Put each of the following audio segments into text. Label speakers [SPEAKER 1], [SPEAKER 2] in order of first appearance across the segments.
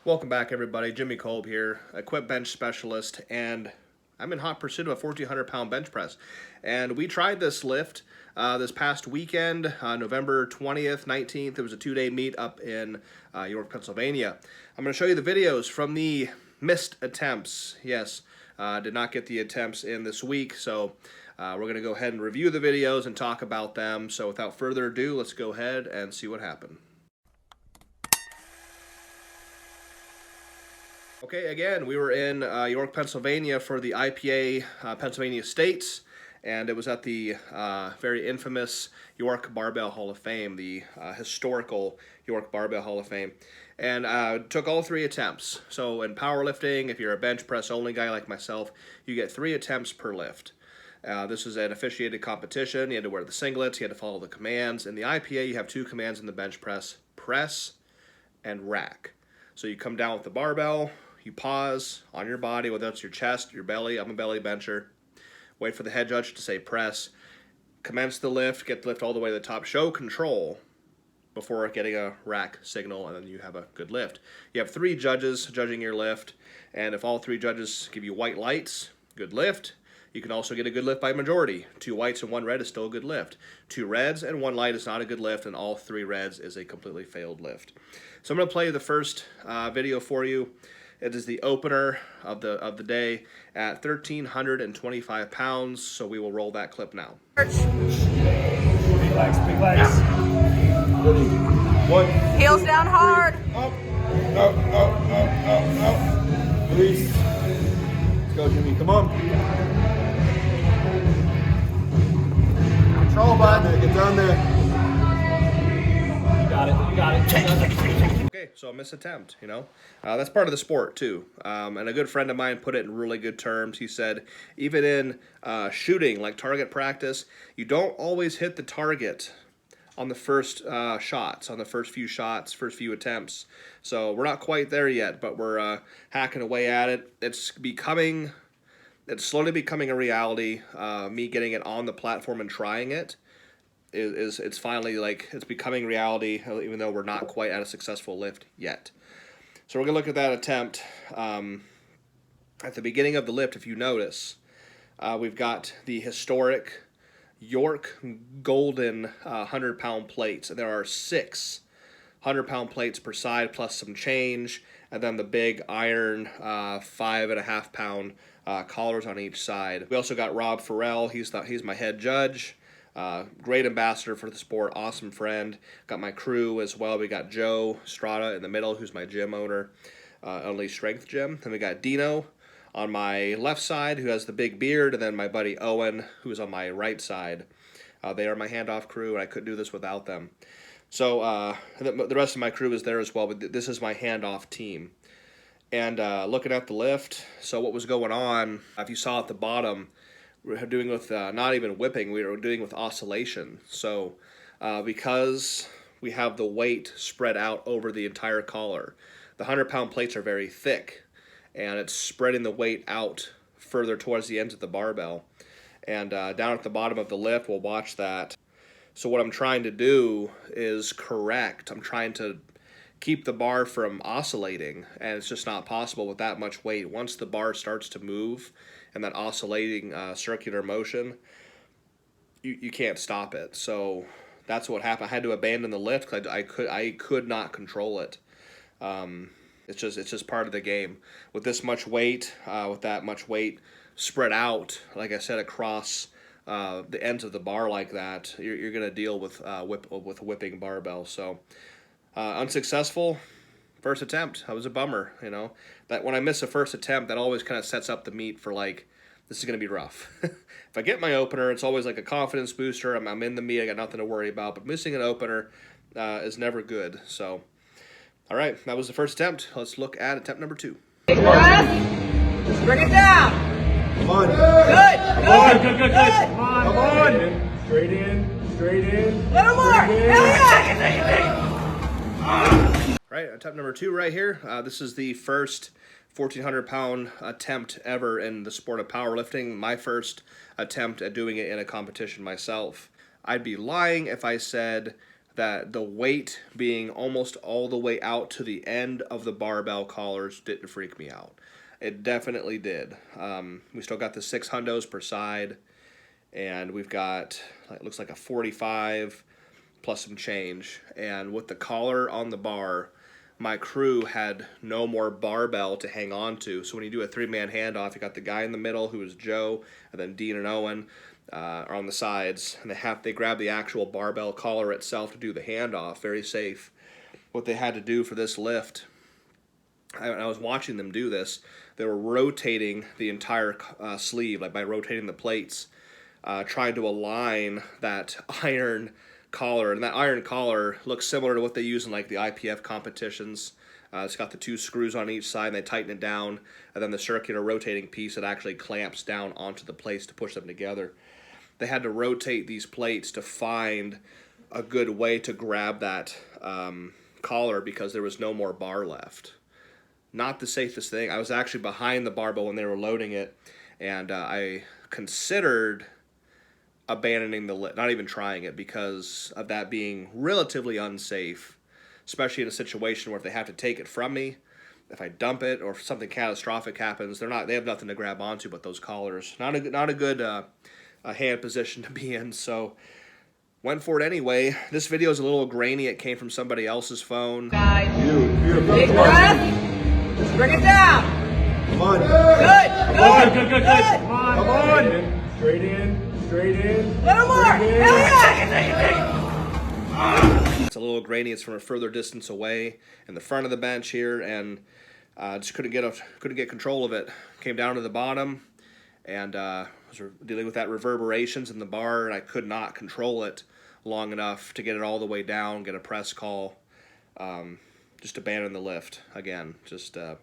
[SPEAKER 1] Welcome back, everybody. Jimmy Kolb here, equip bench specialist, and I'm in hot pursuit of a 1,400-pound bench press. And we tried this lift this past weekend, November 20th, 19th. It was a two-day meet up in York, Pennsylvania. I'm going to show you the videos from the missed attempts. Yes, did not get the attempts in this week, so we're going to go ahead and review the videos and talk about them. So without further ado, let's go ahead and see what happened. Okay, again, we were in York, Pennsylvania for the IPA Pennsylvania States, and it was at the very infamous York Barbell Hall of Fame, the historical York Barbell Hall of Fame, and took all 3 attempts. So in powerlifting, if you're a bench press only guy like myself, you get 3 attempts per lift. This is an officiated competition. You had to wear the singlets, you had to follow the commands. In the IPA, you have 2 commands in the bench press and rack. So you come down with the barbell, you pause on your body, whether it's your chest, your belly. I'm a belly bencher. Wait for the head judge to say press. Commence the lift, get the lift all the way to the top. Show control before getting a rack signal, and then you have a good lift. You have 3 judges judging your lift, and if all 3 judges give you white lights, good lift. You can also get a good lift by majority. 2 whites and 1 red is still a good lift. 2 reds and 1 light is not a good lift, and all 3 reds is a completely failed lift. So I'm going to play the first video for you. It is the opener of the day at 1,325 pounds, so we will roll that clip now.
[SPEAKER 2] Big legs, big legs. Ready. 1.
[SPEAKER 3] Heels down hard.
[SPEAKER 2] Up, up, up, up, up, up. Release. Let's go, Jimmy. Come on. Control button. Get down there. You got it. You got it.
[SPEAKER 1] Okay, so a missed attempt, you know. That's part of the sport, too. And a good friend of mine put it in really good terms. He said, even in shooting, like target practice, you don't always hit the target on the first shots, on the first few shots, first few attempts. So we're not quite there yet, but we're hacking away at it. It's slowly becoming a reality. Me getting it on the platform and trying it. It's finally, like, it's becoming reality, even though we're not quite at a successful lift yet. So we're going to look at that attempt. At the beginning of the lift, if you notice, we've got the historic York golden 100-pound plates. And there are 6 100-pound plates per side plus some change, and then the big iron 5.5-pound collars on each side. We also got Rob Farrell. He's my head judge. Great ambassador for the sport, awesome friend. Got my crew as well. We got Joe Strada in the middle, who's my gym owner, Unleashed Strength Gym. Then we got Dino on my left side, who has the big beard, and then my buddy Owen, who's on my right side. They are my handoff crew, and I couldn't do this without them. So the rest of my crew is there as well, but this is my handoff team. And looking at the lift, so what was going on, if you saw at the bottom, we're doing with not even whipping, we were doing with oscillation. So because we have the weight spread out over the entire collar, the 100-pound plates are very thick, and it's spreading the weight out further towards the ends of the barbell. And down at the bottom of the lift, we'll watch that. So what I'm trying to do is correct. I'm trying to keep the bar from oscillating, and it's just not possible with that much weight. Once the bar starts to move and that oscillating circular motion, you can't stop it. So that's what happened. I had to abandon the lift because I could not control it. It's just part of the game. With this much weight, with that much weight spread out, like I said, across the ends of the bar like that, you're going to deal with whipping barbell. So unsuccessful first attempt. That was a bummer, you know. That when I miss a first attempt, that always kind of sets up the meet for, like, this is going to be rough. If I get my opener, it's always like a confidence booster. I'm in the meet. I got nothing to worry about. But missing an opener is never good. So, all right, that was the first attempt. Let's look at attempt number 2.
[SPEAKER 3] Bring it down.
[SPEAKER 2] Come on.
[SPEAKER 3] Good.
[SPEAKER 2] Come on. Straight in.
[SPEAKER 3] Little more. Hell yeah.
[SPEAKER 1] Right, attempt number 2 right here. This is the first 1,400-pound attempt ever in the sport of powerlifting. My first attempt at doing it in a competition myself. I'd be lying if I said that the weight being almost all the way out to the end of the barbell collars didn't freak me out. It definitely did. We still got the 6 hundos per side, and we've got, it looks like a 45 plus some change. And with the collar on the bar, my crew had no more barbell to hang on to. So when you do a 3-man handoff, you got the guy in the middle who is Joe, and then Dean and Owen are on the sides, and they grab the actual barbell collar itself to do the handoff. Very safe. What they had to do for this lift, I was watching them do this. They were rotating the entire sleeve, like by rotating the plates, trying to align that iron collar, and that iron collar looks similar to what they use in like the IPF competitions. It's got the 2 screws on each side, and they tighten it down, and then the circular rotating piece that actually clamps down onto the plates to push them together. They had to rotate these plates to find a good way to grab that collar because there was no more bar left. Not the safest thing. I was actually behind the barbell when they were loading it, and I considered abandoning the lift, not even trying it, because of that being relatively unsafe, especially in a situation where if they have to take it from me, if I dump it or if something catastrophic happens, they have nothing to grab onto but those collars. Not a good hand position to be in, so went for it anyway. This video is a little grainy. It came from somebody else's phone.
[SPEAKER 3] Guys, big breath. Bring it down.
[SPEAKER 2] Come on.
[SPEAKER 3] Good.
[SPEAKER 2] Come on. Straight in.
[SPEAKER 3] Little more. Hell yeah.
[SPEAKER 1] It's a little grainy. It's from a further distance away in the front of the bench here, and just couldn't get control of it. Came down to the bottom, and was dealing with that reverberations in the bar, and I could not control it long enough to get it all the way down, get a press call, just abandon the lift again. Just it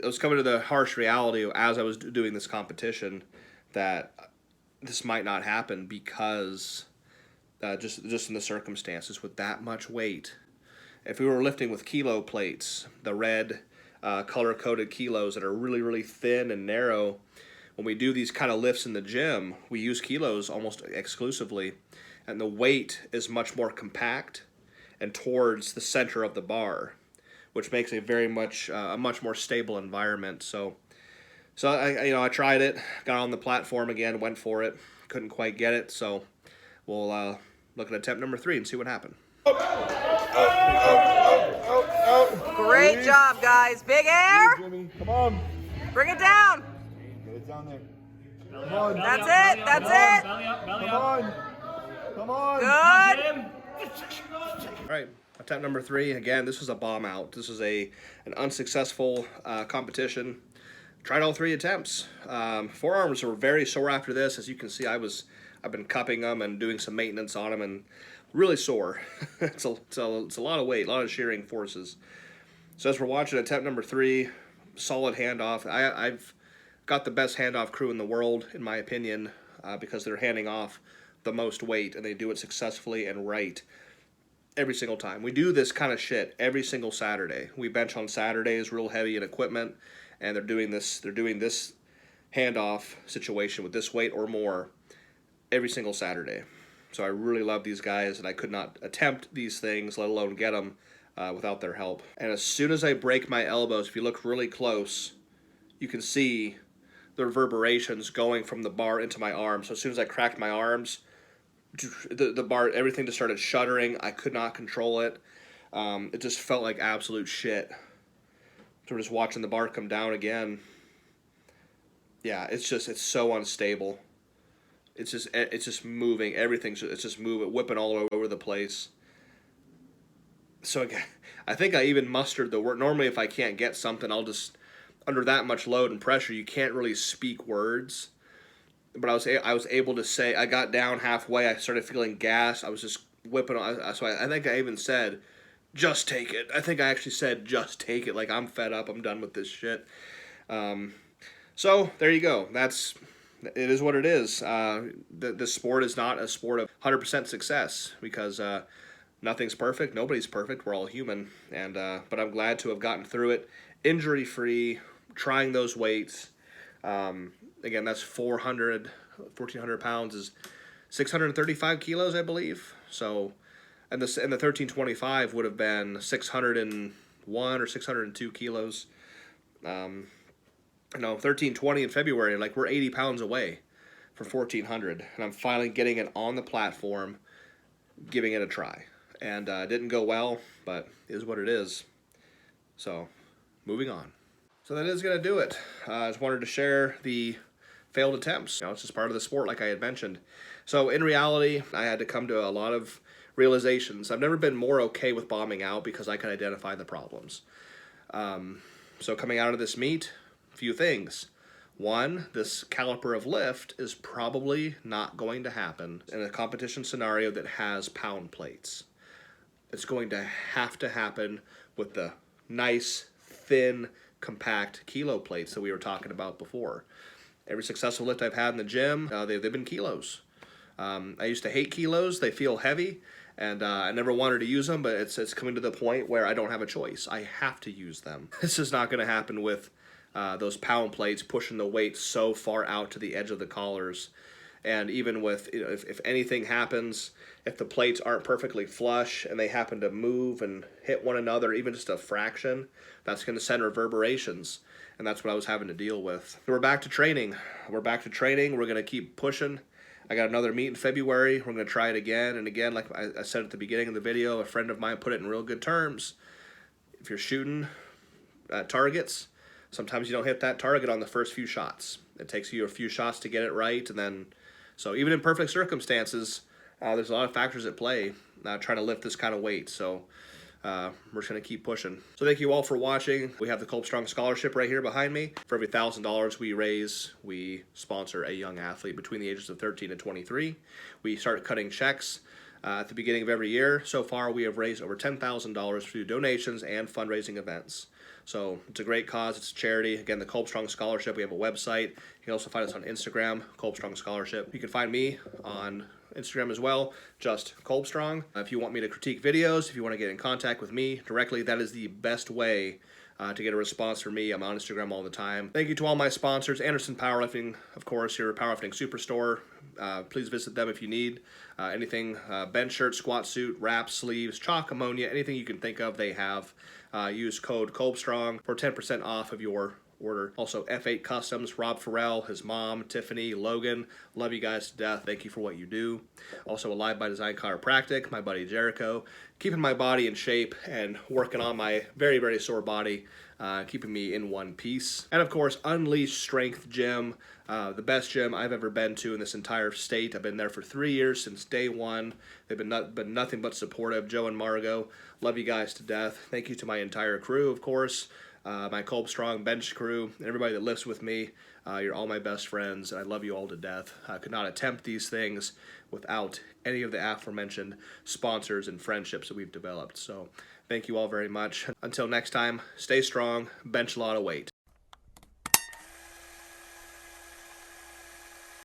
[SPEAKER 1] was coming to the harsh reality as I was doing this competition that this might not happen because just in the circumstances with that much weight. If we were lifting with kilo plates, the red color-coded kilos that are really, really thin and narrow, when we do these kind of lifts in the gym, we use kilos almost exclusively, and the weight is much more compact and towards the center of the bar, which makes a much more stable environment. So I tried it, got on the platform again, went for it, couldn't quite get it. So we'll look at attempt number 3 and see what happened.
[SPEAKER 3] Great job, guys. Big air.
[SPEAKER 2] Jimmy, come on.
[SPEAKER 3] Bring it down.
[SPEAKER 2] Get it down there. Come on.
[SPEAKER 3] That's it. That's it.
[SPEAKER 2] Come on.
[SPEAKER 3] Good.
[SPEAKER 1] All right, attempt number 3. Again, this was a bomb out. This was an unsuccessful competition. Tried all 3 attempts. Forearms were very sore after this. As you can see, I've been cupping them and doing some maintenance on them, and really sore. it's a lot of weight, a lot of shearing forces. So as we're watching attempt number 3, solid handoff. I've got the best handoff crew in the world, in my opinion, because they're handing off the most weight, and they do it successfully and right every single time. We do this kind of shit every single Saturday. We bench on Saturdays, real heavy in equipment, and they're doing this handoff situation with this weight or more every single Saturday. So I really love these guys, and I could not attempt these things, let alone get them, without their help. And as soon as I break my elbows, if you look really close, you can see the reverberations going from the bar into my arms. So as soon as I cracked my arms, the bar, everything just started shuddering. I could not control it. It just felt like absolute shit. So we're just watching the bar come down again. Yeah, it's so unstable. It's just moving. It's just moving, whipping all over the place. So I think I even mustered the word. Normally, if I can't get something, I'll just, under that much load and pressure, you can't really speak words. But I was able to say, I got down halfway. I started feeling gas. I was just whipping. So I think I even said, just take it. I think I actually said, just take it. Like, I'm fed up. I'm done with this shit. So there you go. It is what it is. The sport is not a sport of 100% success because nothing's perfect. Nobody's perfect. We're all human. But I'm glad to have gotten through it injury-free, trying those weights. Again, that's 1,400 pounds is 635 kilos, I believe. So And the 1325 would have been 601 or 602 kilos. 1320 in February, like we're 80 pounds away from 1400, and I'm finally getting it on the platform, giving it a try. And it didn't go well, but it is what it is. So, moving on. So that is going to do it. I just wanted to share the failed attempts. It's just part of the sport, like I had mentioned. So in reality, I had to come to a lot of realizations. I've never been more okay with bombing out because I could identify the problems. So coming out of this meet, a few things. One, this caliper of lift is probably not going to happen in a competition scenario that has pound plates. It's going to happen with the nice, thin, compact kilo plates that we were talking about before. Every successful lift I've had in the gym, they've been kilos. I used to hate kilos. They feel heavy, and I never wanted to use them, but it's coming to the point where I don't have a choice. I have to use them. This is not going to happen with those pound plates pushing the weight so far out to the edge of the collars. And even with, if anything happens, if the plates aren't perfectly flush and they happen to move and hit one another, even just a fraction, that's going to send reverberations. And that's what I was having to deal with. So we're back to training. We're going to keep pushing. I got another meet in February. We're going to try it again. And again, like I said at the beginning of the video, a friend of mine put it in real good terms. If you're shooting at targets, sometimes you don't hit that target on the first few shots. It takes you a few shots to get it right, and then, so even in perfect circumstances, there's a lot of factors at play trying to lift this kind of weight. So we're just going to keep pushing. So thank you all for watching. We have the Kolbstrong Scholarship right here behind me. For every $1,000 we raise, we sponsor a young athlete between the ages of 13 and 23. We start cutting checks at the beginning of every year. So far, we have raised over $10,000 through donations and fundraising events. So it's a great cause. It's a charity. Again, the Kolbstrong Scholarship. We have a website. You can also find us on Instagram, Kolbstrong Scholarship. You can find me on Instagram as well, just Kolbstrong. If you want me to critique videos, if you want to get in contact with me directly, that is the best way to get a response from me. I'm on Instagram all the time. Thank you to all my sponsors. Anderson Powerlifting, of course, your powerlifting superstore. Please visit them if you need anything, bench shirt, squat suit, wraps, sleeves, chalk, ammonia, anything you can think of, they have. Use code Kolbstrong for 10% off of your order. Also, F8 Customs, Rob Farrell, his mom, Tiffany, Logan. Love you guys to death. Thank you for what you do. Also, Alive by Design Chiropractic, my buddy Jericho. Keeping my body in shape and working on my very, very sore body, keeping me in one piece. And of course, Unleashed Strength Gym, the best gym I've ever been to in this entire state. I've been there for 3 years since day one. They've been nothing but supportive. Joe and Margot, love you guys to death. Thank you to my entire crew, of course. My Kolbstrong bench crew, and everybody that lifts with me. You're all my best friends, and I love you all to death. I could not attempt these things without any of the aforementioned sponsors and friendships that we've developed. So thank you all very much. Until next time, stay strong, bench a lot of weight.